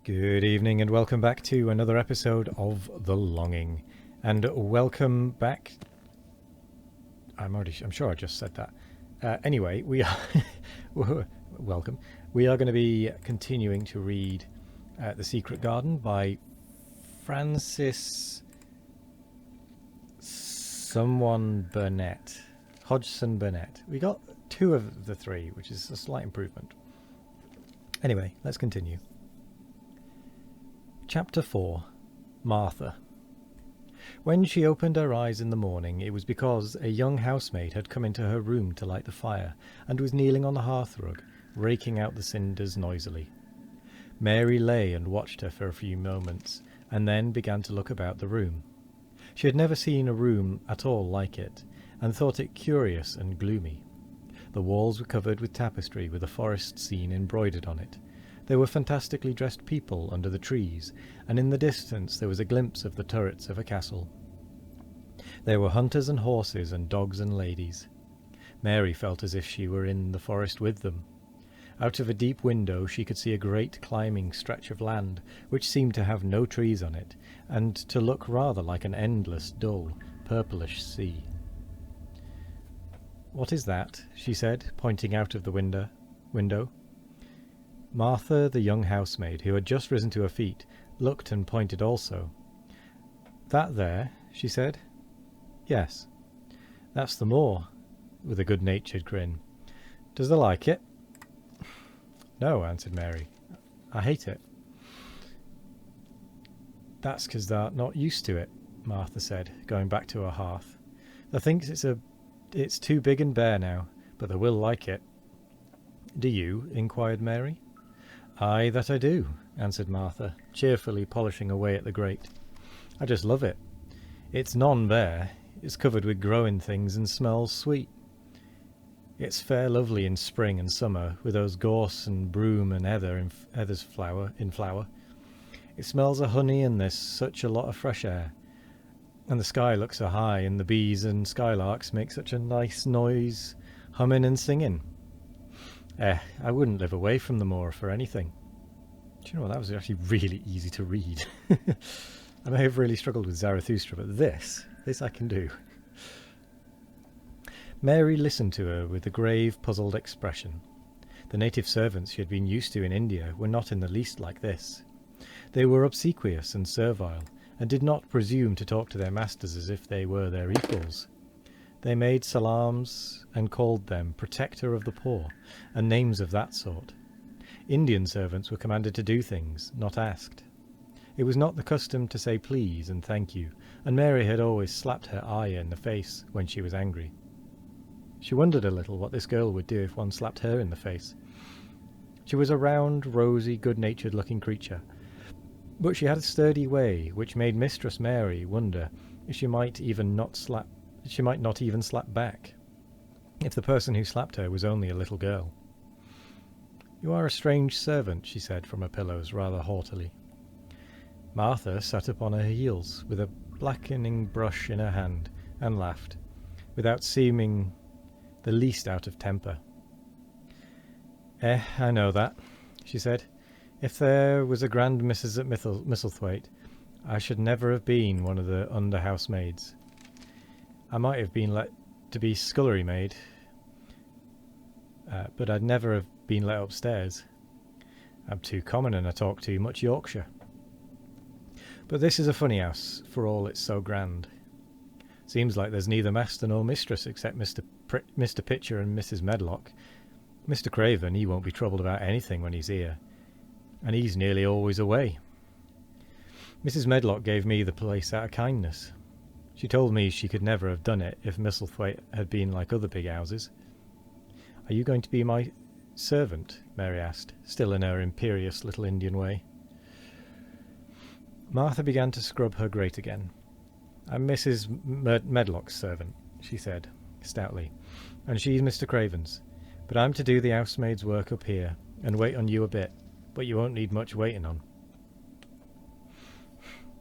Good evening and welcome back to another episode of The Longing. And welcome back... I'm sure I just said that. Anyway, we are... welcome. We are going to be continuing to read The Secret Garden by Francis... Hodgson Burnett. We got 2 of the 3, which is a slight improvement. Anyway, let's continue. Chapter 4. Martha. When she opened her eyes in the morning, it was because a young housemaid had come into her room to light the fire, and was kneeling on the hearthrug, raking out the cinders noisily. Mary lay and watched her for a few moments, and then began to look about the room. She had never seen a room at all like it, and thought it curious and gloomy. The walls were covered with tapestry with a forest scene embroidered on it. There were fantastically dressed people under the trees, and in the distance there was a glimpse of the turrets of a castle. There were hunters and horses and dogs and ladies. Mary felt as if she were in the forest with them. Out of a deep window she could see a great climbing stretch of land, which seemed to have no trees on it, and to look rather like an endless, dull, purplish sea. "What is that?" she said, pointing out of the window. Martha, the young housemaid, who had just risen to her feet, looked and pointed also. "That there?" she said. "Yes." "That's the moor," with a good-natured grin. "Does thee like it?" "No," answered Mary. "I hate it." "That's 'cause thou'rt not used to it," Martha said, going back to her hearth. "Thou thinks it's too big and bare now, but thou will like it." "Do you?" inquired Mary. "Aye, that I do," answered Martha, cheerfully polishing away at the grate. "I just love it. It's none bare, it's covered with growing things and smells sweet. It's fair lovely in spring and summer, with those gorse and broom and heather's flower. It smells of honey and there's such a lot of fresh air. And the sky looks so high, and the bees and skylarks make such a nice noise, humming and singing. I wouldn't live away from the moor for anything." Do you know what? That was actually really easy to read. I may have really struggled with Zarathustra, but this I can do. Mary listened to her with a grave, puzzled expression. The native servants she had been used to in India were not in the least like this. They were obsequious and servile, and did not presume to talk to their masters as if they were their equals. They made salams and called them protector of the poor, and names of that sort. Indian servants were commanded to do things, not asked. It was not the custom to say please and thank you, and Mary had always slapped her ayah in the face when she was angry. She wondered a little what this girl would do if one slapped her in the face. She was a round, rosy, good-natured-looking creature, but she had a sturdy way which made Mistress Mary wonder if she might not even slap back, if the person who slapped her was only a little girl. "You are a strange servant," she said from her pillows rather haughtily. Martha sat up on her heels, with a blackening brush in her hand, and laughed, without seeming the least out of temper. I know that," she said. "If there was a grand missus at Misselthwaite, I should never have been one of the under-housemaids. I might have been let to be scullery maid, but I'd never have been let upstairs. I'm too common and I talk too much Yorkshire. But this is a funny house, for all it's so grand. Seems like there's neither master nor mistress except Mr. Pitcher and Mrs. Medlock. Mr. Craven, he won't be troubled about anything when he's here, and he's nearly always away. Mrs. Medlock gave me the place out of kindness. She told me she could never have done it if Misselthwaite had been like other big houses." "Are you going to be my servant?" Mary asked, still in her imperious little Indian way. Martha began to scrub her grate again. "I'm Mrs. Medlock's servant," she said, stoutly, "and she's Mr. Craven's. But I'm to do the housemaid's work up here, and wait on you a bit, but you won't need much waiting on."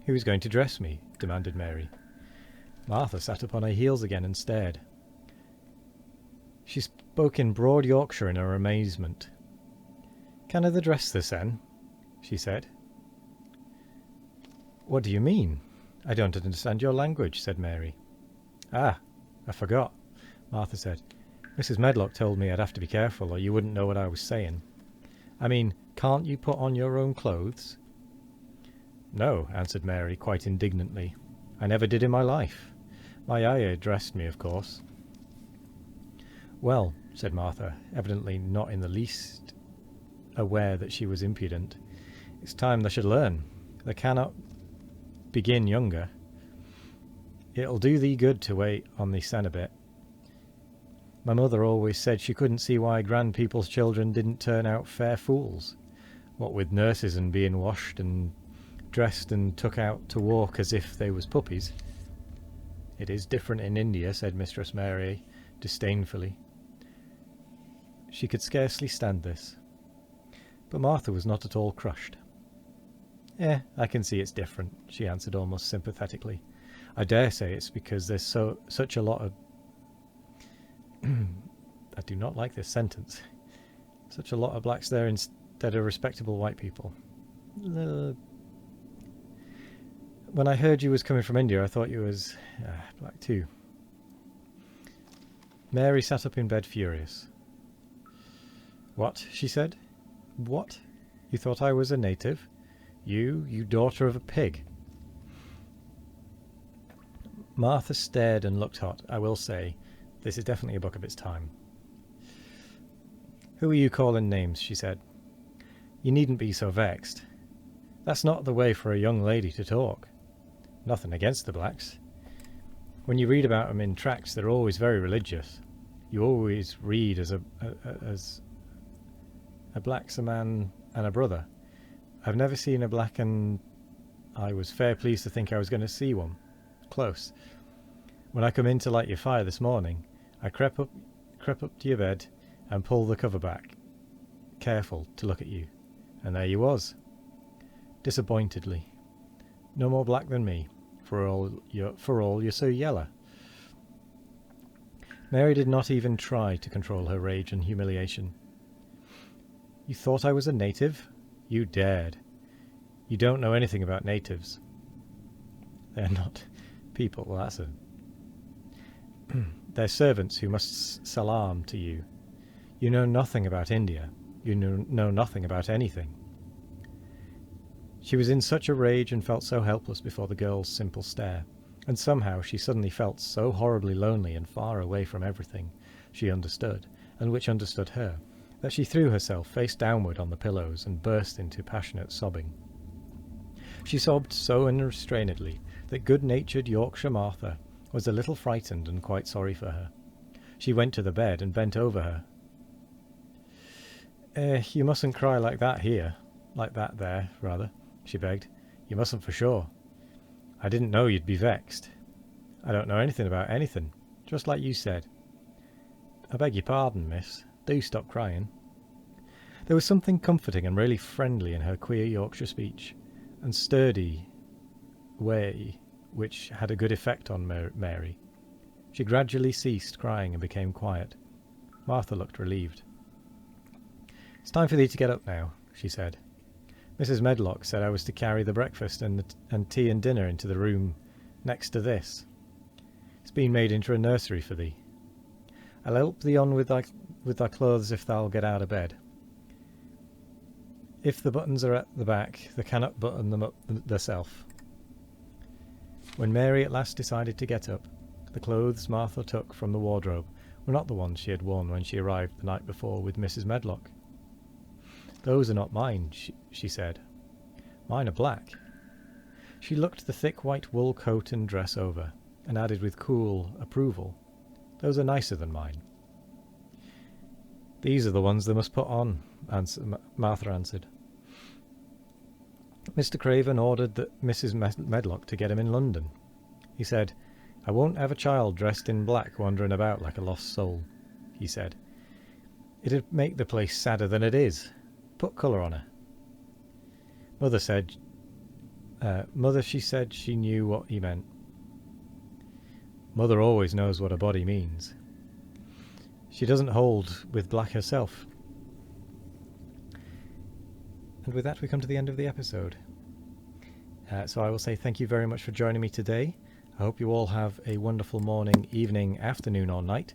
"Who's going to dress me?" demanded Mary. Martha sat up on her heels again and stared. She spoke in broad Yorkshire in her amazement. "Canna the dress this then?" she said. What do you mean? I don't understand your language, said Mary. Ah, I forgot, Martha said. Mrs. Medlock told me I'd have to be careful or you wouldn't know what I was saying. I mean, can't you put on your own clothes? No, answered Mary, quite indignantly. I never did in my life. My ayah dressed me, of course. Well, said Martha, evidently not in the least aware that she was impudent, it's time they should learn. They cannot begin younger. It'll do thee good to wait on thee sen a bit. My mother always said she couldn't see why grand people's children didn't turn out fair fools, what with nurses and being washed and dressed and took out to walk as if they was puppies. It is different in India, said Mistress Mary disdainfully. She could scarcely stand this. But Martha was not at all crushed. I can see it's different, she answered almost sympathetically. I dare say it's because there's such a lot of... I do not like this sentence. Such a lot of blacks there instead of respectable white people. When I heard you was coming from India, I thought you was black too. Mary sat up in bed furious. What? She said. What? You thought I was a native? You daughter of a pig. Martha stared and looked hot. I will say, this is definitely a book of its time. Who are you calling names? She said. You needn't be so vexed. That's not the way for a young lady to talk. Nothing against the blacks. When you read about them in tracts, they're always very religious. You always read as a black's a man and a brother. I've never seen a black, and I was fair pleased to think I was going to see one. Close. When I come in to light your fire this morning, I crept up to your bed and pulled the cover back, careful to look at you, and there you was. Disappointedly. No more black than me, for all you're so yeller. Mary did not even try to control her rage and humiliation. You thought I was a native? You dared. You don't know anything about natives. They're not people, well, that's a... They're servants who must salaam to you. You know nothing about India. You know nothing about anything. She was in such a rage and felt so helpless before the girl's simple stare, and somehow she suddenly felt so horribly lonely and far away from everything she understood, and which understood her, that she threw herself face downward on the pillows and burst into passionate sobbing. She sobbed so unrestrainedly that good-natured Yorkshire Martha was a little frightened and quite sorry for her. She went to the bed and bent over her. You mustn't cry like that here. Like that there, rather, she begged. You mustn't for sure. I didn't know you'd be vexed. I don't know anything about anything, just like you said. I beg your pardon, miss. Do stop crying. There was something comforting and really friendly in her queer Yorkshire speech, and sturdy way which had a good effect on Mary. She gradually ceased crying and became quiet. Martha looked relieved. It's time for thee to get up now, she said. Mrs. Medlock said I was to carry the breakfast and tea and dinner into the room next to this. It's been made into a nursery for thee. I'll help thee on with thy clothes if thou'll get out of bed. If the buttons are at the back, thou cannot button them up thyself. When Mary at last decided to get up, the clothes Martha took from the wardrobe were not the ones she had worn when she arrived the night before with Mrs. Medlock. Those are not mine, she said. Mine are black. She looked the thick white wool coat and dress over, and added with cool approval, Those are nicer than mine. These are the ones they must put on, Martha answered. Mr. Craven ordered that Mrs. Medlock to get him in London. He said, I won't have a child dressed in black wandering about like a lost soul, he said. It'd make the place sadder than it is. Put colour on her. Mother said she knew what he meant. Mother always knows what a body means. She doesn't hold with black herself. And with that we come to the end of the episode. So I will say thank you very much for joining me today. I hope you all have a wonderful morning, evening, afternoon or night.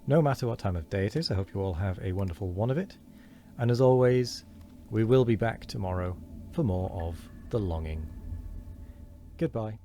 No matter what time of day it is, I hope you all have a wonderful one of it. And as always, we will be back tomorrow for more of The Longing. Goodbye.